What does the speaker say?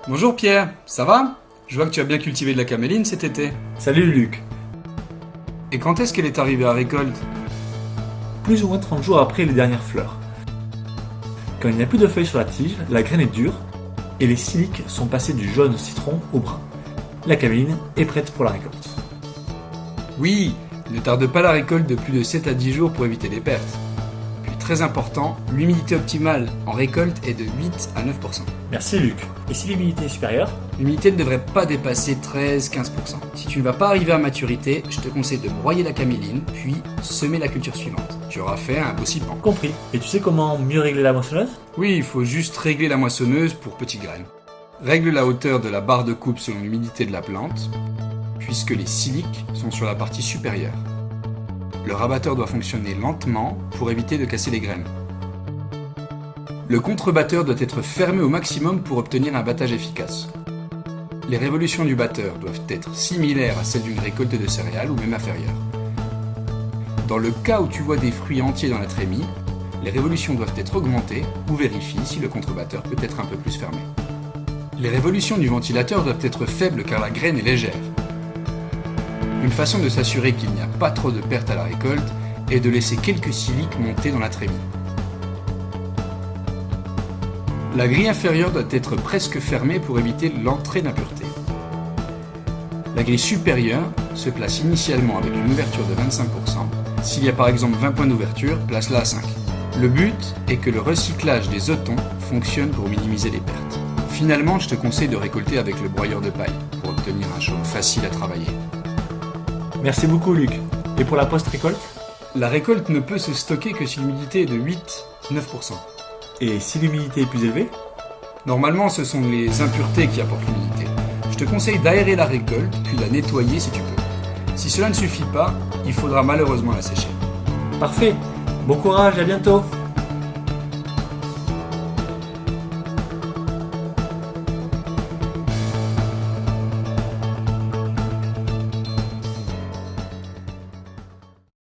Bonjour Pierre, ça va? Je vois que tu as bien cultivé de la caméline cet été. Salut Luc. Et quand est-ce qu'elle est arrivée à récolte? Plus ou moins 30 jours après les dernières fleurs. Quand il n'y a plus de feuilles sur la tige, la graine est dure et les siliques sont passés du jaune citron au brun. La caméline est prête pour la récolte. Oui, ne tarde pas la récolte de plus de 7 à 10 jours pour éviter les pertes. Puis très important, l'humidité optimale en récolte est de 8 à 9%. Merci Luc. Et si l'humidité est supérieure? L'humidité ne devrait pas dépasser 13-15%. Si tu ne vas pas arriver à maturité, je te conseille de broyer la caméline, puis semer la culture suivante. Tu auras fait un beau cipan. Compris. Et tu sais comment mieux régler la moissonneuse? Oui, il faut juste régler la moissonneuse pour petites graines. Règle la hauteur de la barre de coupe selon l'humidité de la plante, puisque les siliques sont sur la partie supérieure. Le rabatteur doit fonctionner lentement pour éviter de casser les graines. Le contrebatteur doit être fermé au maximum pour obtenir un battage efficace. Les révolutions du batteur doivent être similaires à celles d'une récolte de céréales ou même inférieures. Dans le cas où tu vois des fruits entiers dans la trémie, les révolutions doivent être augmentées ou vérifie si le contrebatteur peut être un peu plus fermé. Les révolutions du ventilateur doivent être faibles car la graine est légère. Une façon de s'assurer qu'il n'y a pas trop de pertes à la récolte est de laisser quelques siliques monter dans la trémie. La grille inférieure doit être presque fermée pour éviter l'entrée d'impuretés. La grille supérieure se place initialement avec une ouverture de 25%. S'il y a par exemple 20 points d'ouverture, place-la à 5. Le but est que le recyclage des otons fonctionne pour minimiser les pertes. Finalement, je te conseille de récolter avec le broyeur de paille pour obtenir un chaume facile à travailler. Merci beaucoup Luc. Et pour la post-récolte? La récolte ne peut se stocker que si l'humidité est de 8-9%. Et si l'humidité est plus élevée? Normalement, ce sont les impuretés qui apportent l'humidité. Je te conseille d'aérer la récolte, puis la nettoyer si tu peux. Si cela ne suffit pas, il faudra malheureusement la sécher. Parfait. Bon courage, à bientôt.